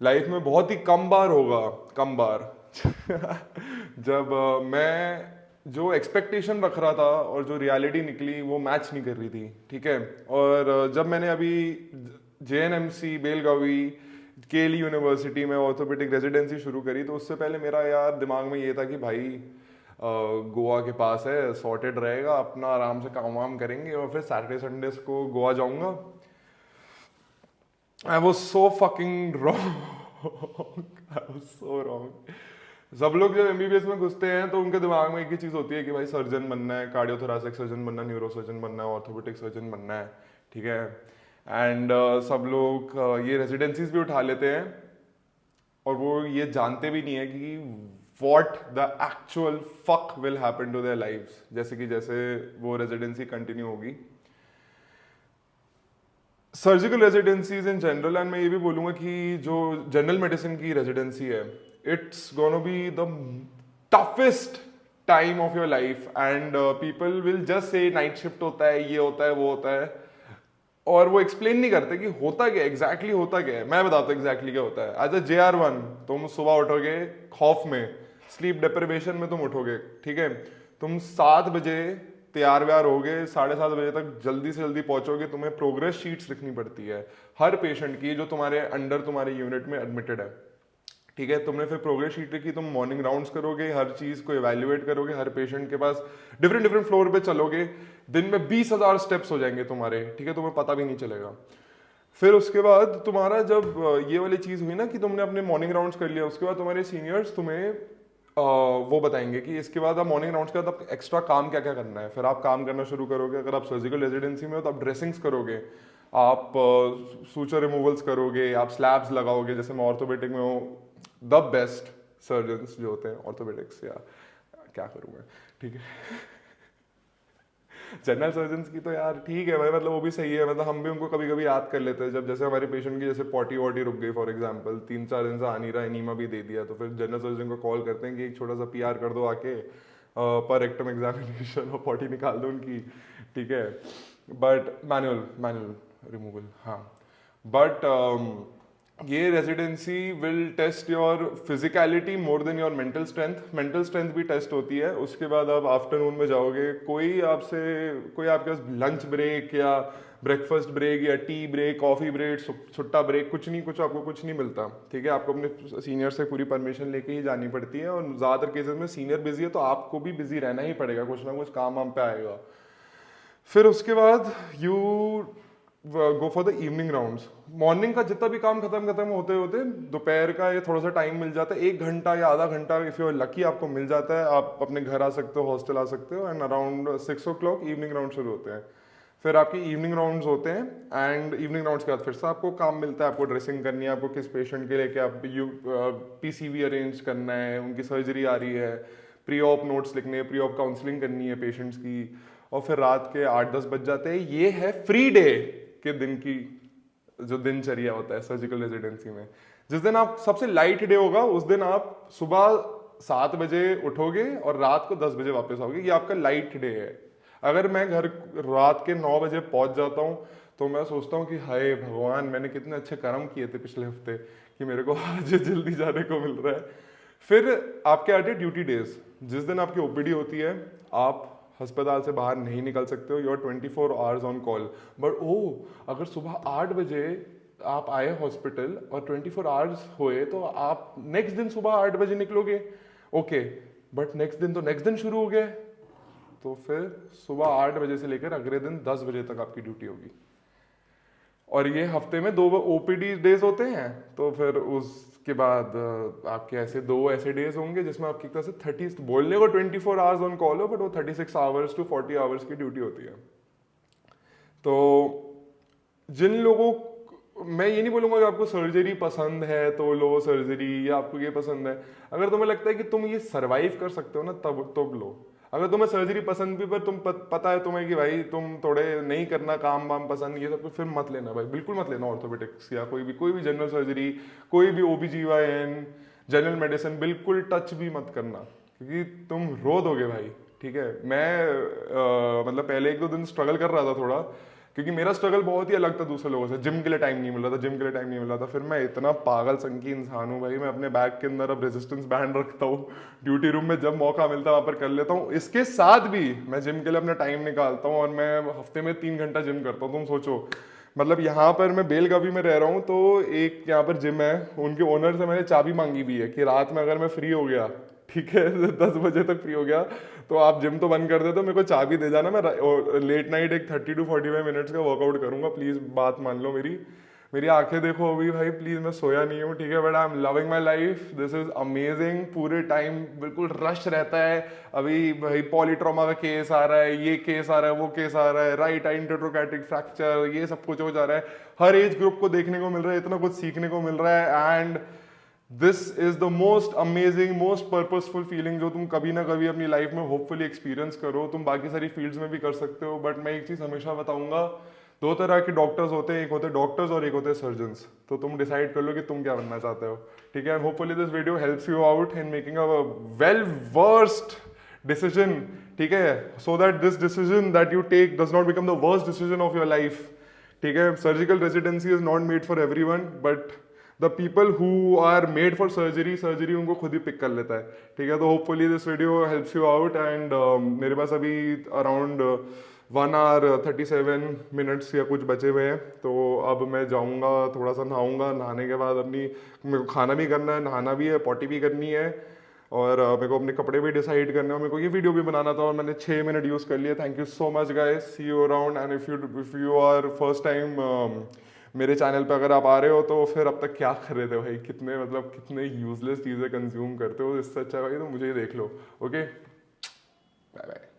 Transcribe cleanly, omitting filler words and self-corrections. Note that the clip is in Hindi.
लाइफ में बहुत ही कम बार होगा, कम बार जब मैं जो एक्सपेक्टेशन रख रहा था और जो रियलिटी निकली वो मैच नहीं कर रही थी, ठीक है। और जब मैंने अभी JNMC बेलगावी केली यूनिवर्सिटी में ऑर्थोपेडिक रेजिडेंसी शुरू करी, तो उससे पहले मेरा यार दिमाग में ये था कि भाई गोवा के पास है, सॉर्टेड रहेगा, अपना आराम से काम वाम करेंगे और फिर सैटरडे संडेज को गोवा जाऊंगा। I was so fucking wrong, I was so wrong. सब लोग जब MBBS में घुसते हैं तो उनके दिमाग में एक ही चीज होती है कि भाई सर्जन बनना है, कार्डियोथोरेसिक सर्जन बनना है, न्यूरो सर्जन बनना है, ऑर्थोपेडिक सर्जन बनना है, ठीक है। एंड सब लोग ये रेजिडेंसीज भी उठा लेते हैं और वो ये जानते भी नहीं है कि what the actual fuck will happen to their lives, जैसे कि जैसे वो रेजिडेंसी कंटिन्यू होगी। Surgical residencies in general, and मैं ये भी बोलूंगा कि जो जनरल मेडिसिन की रेजिडेंसी है, it's gonna be the toughest time of your life. And people will just say night shift होता है, ये होता है, वो होता है, और वो एक्सप्लेन नहीं करते कि होता क्या एग्जैक्टली होता क्या है। मैं बताता हूँ एग्जैक्टली क्या होता है। एज अ JR1 तुम सुबह उठोगे खौफ में, स्लीप डिप्रिवेशन में तुम उठोगे, ठीक है। तुम 7 बजे तैयार व्यार होगे, 7:30 बजे तक जल्दी से जल्दी पहुंचोगे। तुम्हें प्रोग्रेस शीट्स लिखनी पड़ती है हर पेशेंट की जो तुम्हारे अंडर तुम्हारे यूनिट में एडमिटेड है, ठीक है। तुमने फिर प्रोग्रेस शीट लिखी, तुम मॉर्निंग राउंड्स करोगे, हर चीज को इवेल्युएट करोगे, हर पेशेंट के पास डिफरेंट डिफरेंट फ्लोर पे चलोगे। दिन में 20,000 स्टेप्स हो जाएंगे तुम्हारे, ठीक है, तुम्हें पता भी नहीं चलेगा। फिर उसके बाद तुम्हारा जब ये वाली चीज हुई ना कि तुमने अपने मॉर्निंग राउंड्स कर लिया, उसके बाद तुम्हारे सीनियर्स तुम्हें वो बताएंगे कि इसके बाद आप मॉर्निंग राउंड्स के बाद आप एक्स्ट्रा काम क्या क्या करना है। फिर आप काम करना शुरू करोगे। अगर आप सर्जिकल रेजिडेंसी में हो तो आप ड्रेसिंग्स करोगे, आप सूचर रिमूवल्स करोगे, आप स्लैब्स लगाओगे। जैसे मैं ऑर्थोपेडिक में हूँ, द बेस्ट सर्जन्स जो होते हैं ऑर्थोपेडिक्स, या क्या करूँ मैं, ठीक है। जनरल सर्जन्स की तो यार ठीक है भाई, मतलब वो भी सही है, मतलब हम भी उनको कभी कभी याद कर लेते हैं। जब जैसे हमारे पेशेंट की जैसे पॉटी वॉटी रुक गई फॉर एग्जांपल, 3-4 दिन से आ नहीं रहा, एनीमा भी दे दिया, तो फिर जनरल सर्जन को कॉल करते हैं कि एक छोटा सा PR कर दो आके, पर रेक्टम एग्जामिनेशन और पॉटी निकाल दो उनकी, ठीक है। बट मैनुअल मैनुअल रिमूवल, हाँ। बट ये residency will test your physicality more than your mental strength. Mental strength भी टेस्ट होती है। उसके बाद आप आफ्टरनून में जाओगे, कोई आपके पास लंच ब्रेक या ब्रेकफास्ट ब्रेक या टी ब्रेक, कॉफी ब्रेक, छुट्टा ब्रेक, कुछ नहीं, कुछ आपको कुछ नहीं मिलता, ठीक है। आपको अपने सीनियर से पूरी परमिशन लेके ही जानी पड़ती है, और ज़्यादातर केसेस में सीनियर बिजी है तो आपको भी बिजी रहना ही पड़ेगा, कुछ ना कुछ काम वाम पे आएगा। फिर उसके बाद you go for the evening rounds. Morning का जितना भी काम खत्म खत्म होते होते दोपहर का ये थोड़ा सा टाइम मिल जाता है, 1 घंटा या आधा घंटा इफ यू आर लकी आपको मिल जाता है। आप अपने घर आ सकते हो, हॉस्टल आ सकते हो, and around 6 o'clock evening round शुरू होते हैं। फिर आपकी इवनिंग राउंड्स होते हैं, एंड इवनिंग राउंड्स के बाद फिर से आपको काम मिलता है। आपको ड्रेसिंग करनी है, आपको किस पेशेंट के लिए क्या PCV अरेंज करना है, उनकी सर्जरी आ रही है, प्री ऑप नोट्स लिखने हैं, प्री ऑप काउंसलिंग करनी है पेशेंट्स की, और फिर रात के 8-10 बज जाते हैं। ये है फ्री डे के दिन की जो दिनचर्या होता है सर्जिकल रेजिडेंसी में। जिस दिन आप सबसे लाइट डे होगा उस दिन आप सुबह 7 बजे उठोगे और रात को 10 बजे वापस आओगे, ये आपका लाइट डे है। अगर मैं घर रात के 9 बजे पहुंच जाता हूँ तो मैं सोचता हूँ कि हाय भगवान, मैंने कितने अच्छे कर्म किए थे पिछले हफ्ते कि मेरे को आज जल्दी जाने को मिल रहा है। फिर आपके आते ड्यूटी डेज, जिस दिन आपकी OPD होती है, आप अस्पताल से बाहर नहीं निकल सकते हो, you are 24 hours on call. But अगर सुबह 8 बजे आप आए हॉस्पिटल और 24 आवर्स हुए तो आप नेक्स्ट दिन सुबह 8 बजे निकलोगे, ओके। बट नेक्स्ट दिन शुरू हो गया, तो फिर सुबह 8 बजे से लेकर अगले दिन 10 बजे तक आपकी ड्यूटी होगी। और ये हफ्ते में 2 OPD डेज होते हैं, तो फिर उसके बाद आपके दो ऐसे डेज होंगे जिसमें आपकी तरह से 30, बोलने को 24 आवर्स ऑन कॉल हो, बट वो 36 आवर्स टू 40 आवर्स की ड्यूटी होती है। तो जिन लोगों मैं ये नहीं बोलूंगा कि आपको सर्जरी पसंद है तो लो सर्जरी, या आपको ये पसंद है, अगर तुम्हें लगता है कि तुम ये सरवाइव कर सकते हो ना तब लो। अगर तुम्हें सर्जरी पसंद भी, पर पता है तुम्हें कि भाई तुम थोड़े नहीं करना काम वाम पसंद, ये सब कुछ, फिर मत लेना भाई, बिल्कुल मत लेना ऑर्थोपेडिक्स या कोई भी जनरल सर्जरी, कोई भी OBGYN, जनरल मेडिसिन, बिल्कुल टच भी मत करना, क्योंकि तुम रो दोगे भाई, ठीक है। मैं मतलब पहले 1-2 दिन स्ट्रगल कर रहा था थोड़ा, क्योंकि मेरा स्ट्रगल बहुत ही अलग था दूसरे लोगों से। जिम के लिए टाइम नहीं मिल रहा था, जिम के लिए टाइम नहीं मिल रहा था। फिर मैं इतना पागल संकी इंसान हूँ भाई, मैं अपने बैग के अंदर अब रेजिस्टेंस बैंड रखता हूँ, ड्यूटी रूम में जब मौका मिलता है वहाँ पर कर लेता हूँ। इसके साथ भी मैं जिम के लिए अपना टाइम निकालता हूँ और मैं हफ्ते में 3 घंटा जिम करता हूँ। तुम सोचो, मतलब यहाँ पर मैं बेलगावी में रह रहा हूँ, तो एक यहाँ पर जिम है, उनके ओनर से मैंने चाबी मांगी भी है कि रात में अगर मैं फ्री हो गया, ठीक है, 10 बजे तक फ्री हो गया, तो आप जिम तो बंद कर दे, तो मेरे को चाबी दे जाना, मैं लेट नाइट एक 30 to 45 मिनट्स का वर्कआउट करूंगा, प्लीज बात मान लो मेरी। मेरी आंखें देखो अभी भाई, प्लीज मैं सोया नहीं हूँ, ठीक है, but I am loving my life, this is amazing. पूरे टाइम बिल्कुल रश रहता है। अभी भाई पॉलीट्रोमा का केस आ रहा है, ये केस आ रहा है, वो केस आ रहा है, राइट इंटरट्रोकैटिक फ्रैक्चर, ये सब कुछ हो जा रहा है। हर एज ग्रुप को देखने को मिल रहा है, इतना कुछ सीखने को मिल रहा है, and this is the most amazing, most purposeful feeling जो तुम कभी ना कभी अपनी लाइफ में होपफुली एक्सपीरियंस करो। तुम बाकी सारी फील्ड्स में भी कर सकते हो, बट मैं एक चीज हमेशा बताऊंगा, 2 तरह के डॉक्टर्स होते हैं, एक होते हैं डॉक्टर्स और एक होते हैं सर्जन्स। तो तुम डिसाइड कर लो कि तुम क्या बनना चाहते हो, ठीक है। And hopefully this video helps you out in making a well worst decision, ठीक है, so that this decision that you take does not become the worst decision of your life, ठीक है। Surgical residency is not made for everyone, but the people who are made for surgery, surgery उनको खुद ही पिक कर लेता है, ठीक है। तो hopefully this video helps you out, and मेरे पास अभी अराउंड 1 hour 37 minutes या कुछ बचे हुए हैं। तो अब मैं जाऊंगा, थोड़ा सा नहाऊंगा, नहाने के बाद अपनी, मेरे को खाना भी करना है, नहाना भी है, पॉटी भी करनी है, और मेरे को अपने कपड़े भी डिसाइड करने हैं, मेरे को ये वीडियो भी बनाना था, और मैंने 6 मिनट यूज़ कर लिया। Thank you so much guys, see you around. And if you are first time मेरे चैनल पे अगर आप आ रहे हो, तो फिर अब तक क्या कर रहे थे भाई, कितने मतलब कितने यूजलेस चीज़ें कंज्यूम करते हो, इससे अच्छा भाई तो मुझे ही देख लो। Okay, bye bye.